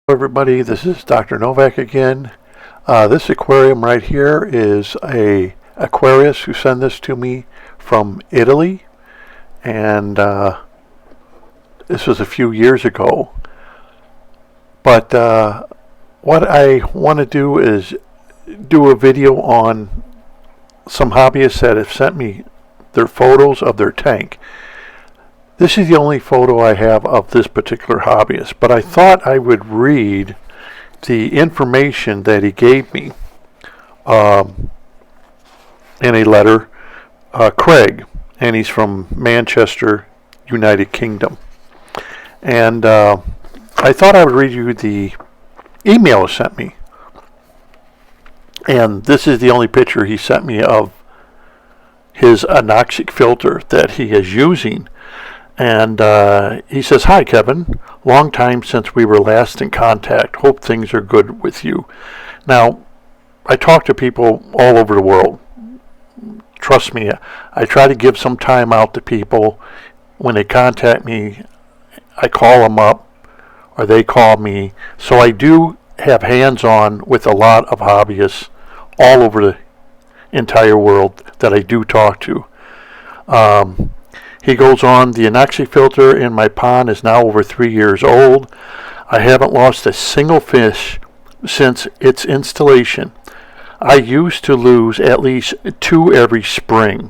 Everybody, this is Dr. Novak again. This aquarium right here is a Aquarius who sent this to me from Italy, and this was a few years ago. But what I want to do is do a video on some hobbyists that have sent me their photos of their tank. This is the only photo I have of this particular hobbyist, but I thought I would read the information that he gave me in a letter. Craig, and he's from Manchester, United Kingdom. And I thought I would read you the email he sent me. And this is the only picture he sent me of his anoxic filter that he is using. And he says, "Hi, Kevin. Long time since we were last in contact. Hope things are good with you." Now, I talk to people all over the world. Trust me, I try to give some time out to people. When they contact me, I call them up, or they call me. So I do have hands-on with a lot of hobbyists all over the entire world that I do talk to. He goes on, "The anoxic filter in my pond is now over 3 years old. I haven't lost a single fish since its installation. I used to lose at least 2 every spring.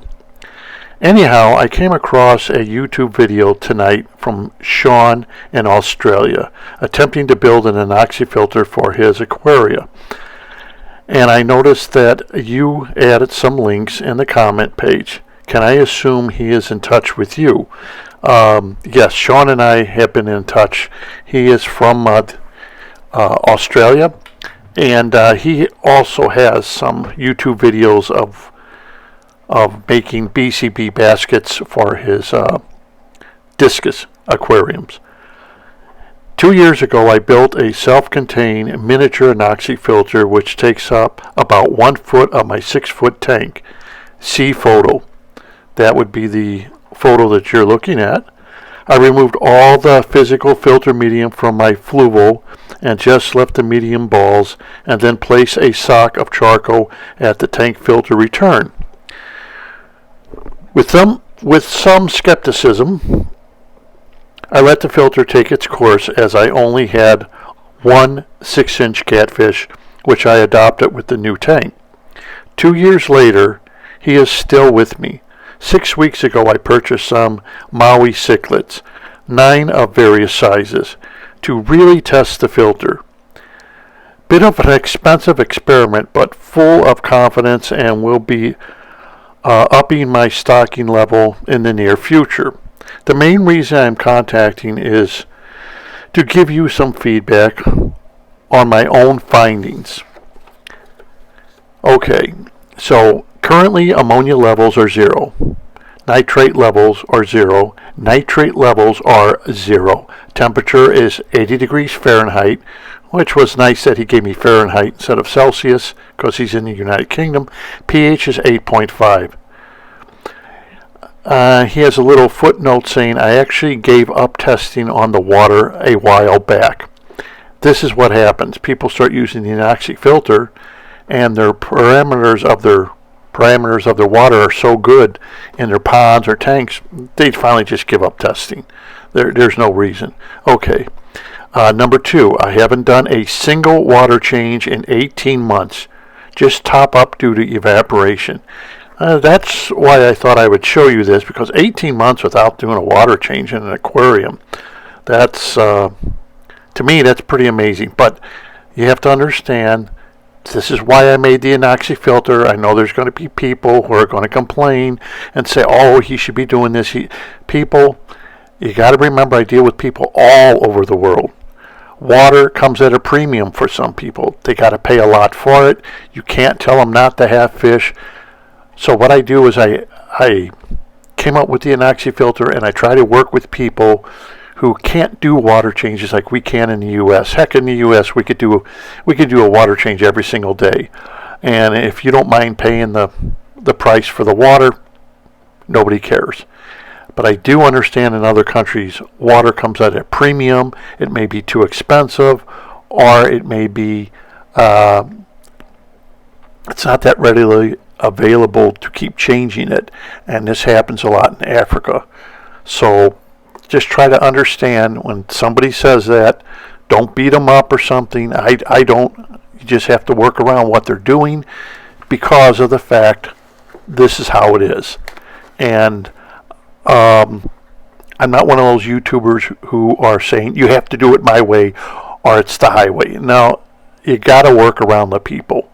Anyhow, I came across a YouTube video tonight from Sean in Australia, attempting to build an anoxic filter for his aquaria. And I noticed that you added some links in the comment page. Can I assume he is in touch with you?" Yes, Sean and I have been in touch. He is from Australia, and he also has some YouTube videos of making BCB baskets for his discus aquariums. 2 years ago, I built a self-contained miniature anoxic filter which takes up about 1 foot of my 6-foot tank. See photo. That would be the photo that you're looking at. I removed all the physical filter medium from my fluval and just left the medium balls, and then placed a sock of charcoal at the tank filter return. With some skepticism, I let the filter take its course, as I only had one 6-inch catfish, which I adopted with the new tank. 2 years later, he is still with me. 6 weeks ago, I purchased some Maui cichlids, 9 of various sizes, to really test the filter. Bit of an expensive experiment, but full of confidence, and will be upping my stocking level in the near future. The main reason I'm contacting is to give you some feedback on my own findings. Okay, so currently ammonia levels are 0. Nitrate levels are 0. Nitrate levels are 0. Temperature is 80 degrees Fahrenheit, which was nice that he gave me Fahrenheit instead of Celsius because he's in the United Kingdom. pH is 8.5. He has a little footnote saying, "I actually gave up testing on the water a while back." This is what happens. People start using the anoxic filter, and their parameters of their water are so good in their ponds or tanks, they finally just give up testing. There's no reason. Okay. Number 2, I haven't done a single water change in 18 months. Just top up due to evaporation. That's why I thought I would show you this, because 18 months without doing a water change in an aquarium, that's, to me, that's pretty amazing. But you have to understand, this is why I made the anoxic filter. I know there's going to be people who are going to complain and say, "Oh, he should be doing this." People, you got to remember, I deal with people all over the world. Water comes at a premium for some people. They got to pay a lot for it. You can't tell them not to have fish. So what I do is I came up with the anoxic filter, and I try to work with people who can't do water changes like we can in the U.S. Heck, in the U.S. we could do a water change every single day, and if you don't mind paying the price for the water, nobody cares. But I do understand in other countries, water comes at a premium. It may be too expensive, or it may be it's not that readily available to keep changing it, and this happens a lot in Africa. So just try to understand when somebody says that. Don't beat them up or something. I don't. You just have to work around what they're doing because of the fact this is how it is. And I'm not one of those YouTubers who are saying you have to do it my way or it's the highway. No, you got to work around the people.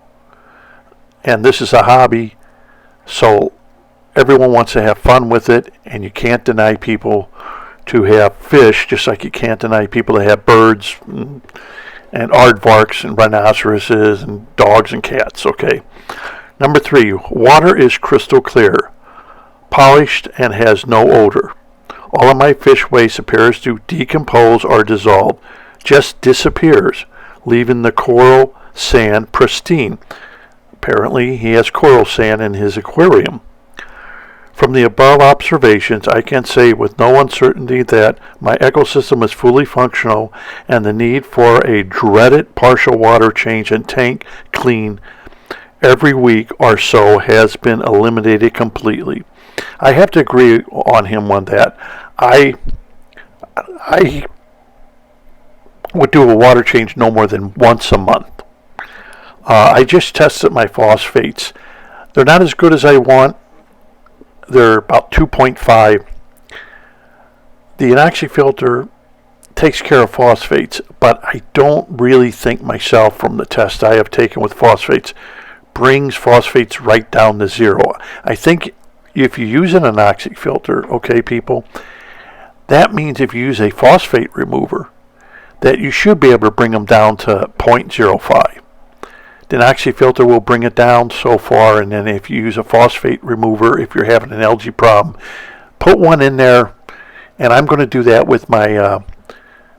And this is a hobby, so everyone wants to have fun with it, and you can't deny people to have fish, just like you can't deny people to have birds and aardvarks and rhinoceroses and dogs and cats, okay? Number 3, water is crystal clear, polished, and has no odor. All of my fish waste appears to decompose or dissolve, just disappears, leaving the coral sand pristine. Apparently, he has coral sand in his aquarium. From the above observations, I can say with no uncertainty that my ecosystem is fully functional and the need for a dreaded partial water change and tank clean every week or so has been eliminated completely. I have to agree on him on that. I would do a water change no more than once a month. I just tested my phosphates. They're not as good as I want. They're about 2.5. The anoxic filter takes care of phosphates, but I don't really think myself from the test I have taken with phosphates brings phosphates right down to 0. I think if you use an anoxic filter, okay, people, that means if you use a phosphate remover, that you should be able to bring them down to 0.05. The anoxic filter will bring it down so far, and then if you use a phosphate remover, if you're having an algae problem, put one in there, and I'm going to do that with my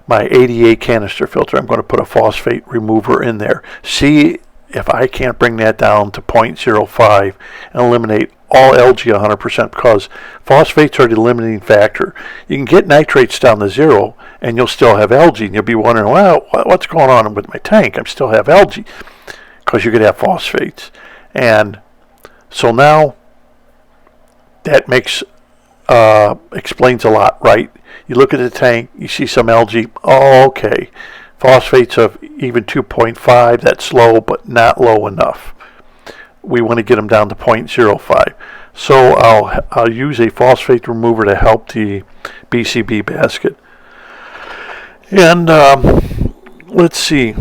my 88 canister filter. I'm going to put a phosphate remover in there. See if I can't bring that down to 0.05 and eliminate all algae 100%, because phosphates are the limiting factor. You can get nitrates down to 0 and you'll still have algae, and you'll be wondering, well, what's going on with my tank? I still have algae, because you could have phosphates. And so now that makes explains a lot, right? You look at the tank, you see some algae. Oh, okay. Phosphates of even 2.5, that's low, but not low enough. We want to get them down to 0.05. So I'll use a phosphate remover to help the BCB basket. And let's see.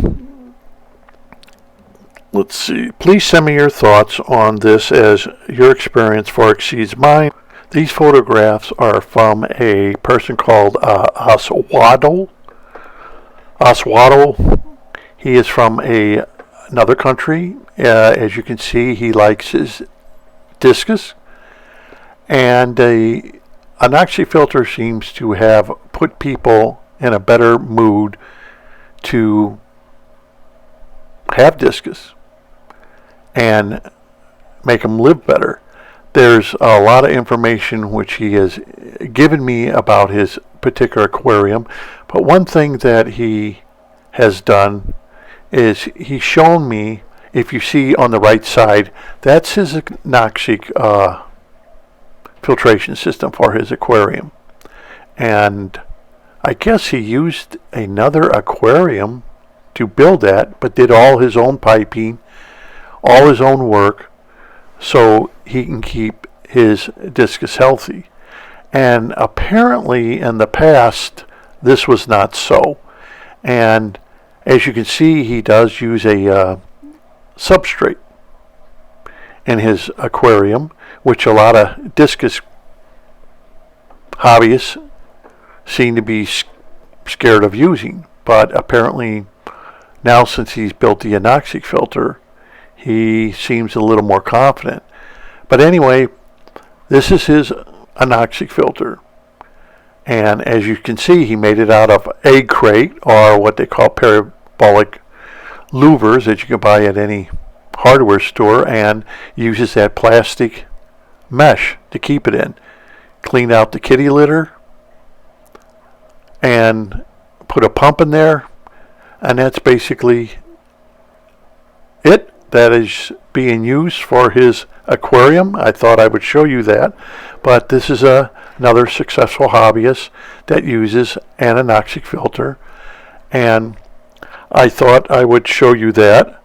Please send me your thoughts on this, as your experience far exceeds mine. These photographs are from a person called Oswaldo. He is from another country. As you can see, he likes his discus. And an anoxic filter seems to have put people in a better mood to have discus and make them live better. There's a lot of information which he has given me about his particular aquarium, but one thing that he has done is he's shown me, if you see on the right side, that's his anoxic filtration system for his aquarium. And I guess he used another aquarium to build that, but did all his own piping, all his own work, so he can keep his discus healthy. And apparently in the past this was not so. And as you can see, he does use a substrate in his aquarium, which a lot of discus hobbyists seem to be scared of using. But apparently now, since he's built the anoxic filter, he seems a little more confident. But anyway, this is his anoxic filter. And as you can see, he made it out of egg crate, or what they call parabolic louvers that you can buy at any hardware store, and uses that plastic mesh to keep it in. Cleaned out the kitty litter and put a pump in there. and that's basically it. That is being used for his aquarium. I thought I would show you that, but this is another successful hobbyist that uses an anoxic filter, and I thought I would show you that.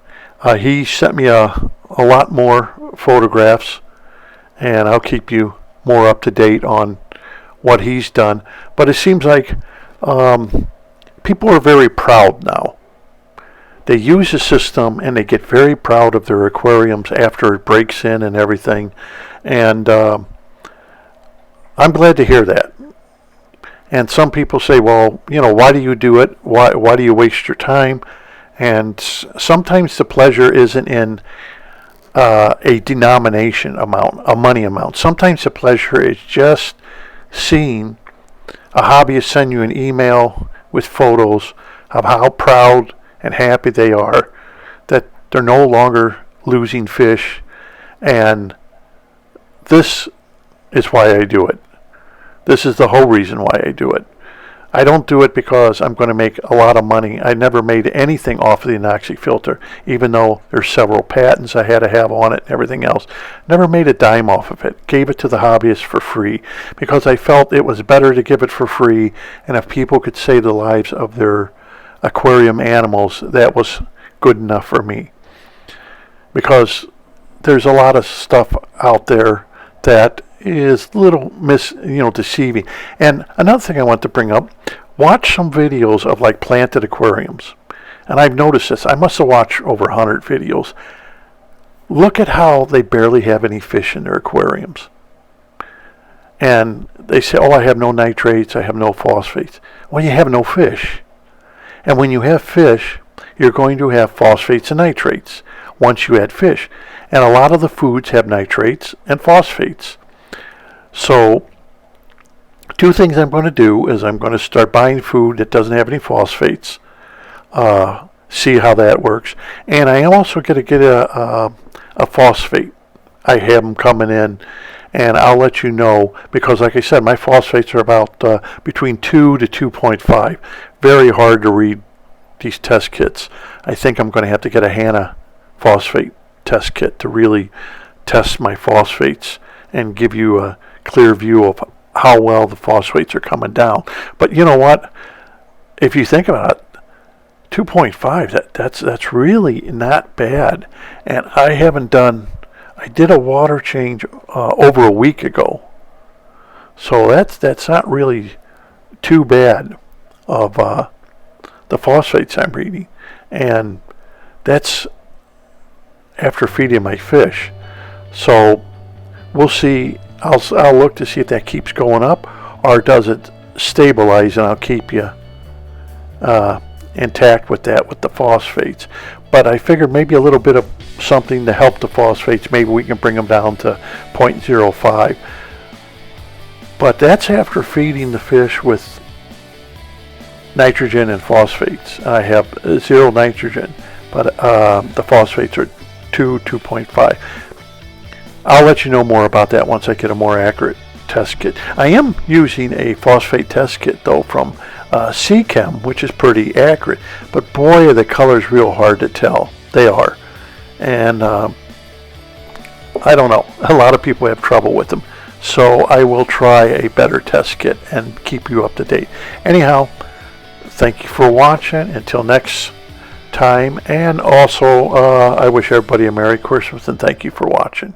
He sent me a lot more photographs, and I'll keep you more up to date on what he's done. But it seems like people are very proud now. They use the system and they get very proud of their aquariums after it breaks in and everything. And I'm glad to hear that. And some people say, well, why do you do it? Why do you waste your time? And sometimes the pleasure isn't in a denomination amount, a money amount. Sometimes the pleasure is just seeing a hobbyist send you an email with photos of how proud and happy they are that they're no longer losing fish. And this is why I do it. This is the whole reason why I do it. I don't do it because I'm going to make a lot of money. I never made anything off of the anoxic filter, even though there's several patents I had to have on it and everything else. Never made a dime off of it. Gave it to the hobbyists for free because I felt it was better to give it for free, and if people could save the lives of their aquarium animals, that was good enough for me. Because there's a lot of stuff out there that is a little deceiving. And another thing I want to bring up, watch some videos of like planted aquariums. And I've noticed this. I must have watched over 100 videos. Look at how they barely have any fish in their aquariums. And they say, oh, I have no nitrates, I have no phosphates. Well, you have no fish. And when you have fish, you're going to have phosphates and nitrates once you add fish. And a lot of the foods have nitrates and phosphates. So, two things I'm going to do is I'm going to start buying food that doesn't have any phosphates, see how that works. And I am also going to get a phosphate. I have them coming in, and I'll let you know, because like I said, my phosphates are about between 2 to 2.5. Very hard to read these test kits. I think I'm going to have to get a HANA phosphate test kit to really test my phosphates and give you a clear view of how well the phosphates are coming down. But you know what? If you think about it, 2.5, that's really not bad. And I did a water change over a week ago. So that's not really too bad of the phosphates I'm reading. And that's after feeding my fish. So we'll see. I'll look to see if that keeps going up, or does it stabilize, and I'll keep you intact with that, with the phosphates. But I figured maybe a little bit of something to help the phosphates. Maybe we can bring them down to 0.05. But that's after feeding the fish with nitrogen and phosphates. I have 0 nitrogen, but the phosphates are 2.5. I'll let you know more about that once I get a more accurate test kit. I am using a phosphate test kit though from Chem, which is pretty accurate, but boy are the colors real hard to tell. They are. And I don't know, a lot of people have trouble with them, so I will try a better test kit and keep you up to date. Anyhow, thank you for watching. Until next time, and also I wish everybody a Merry Christmas, and thank you for watching.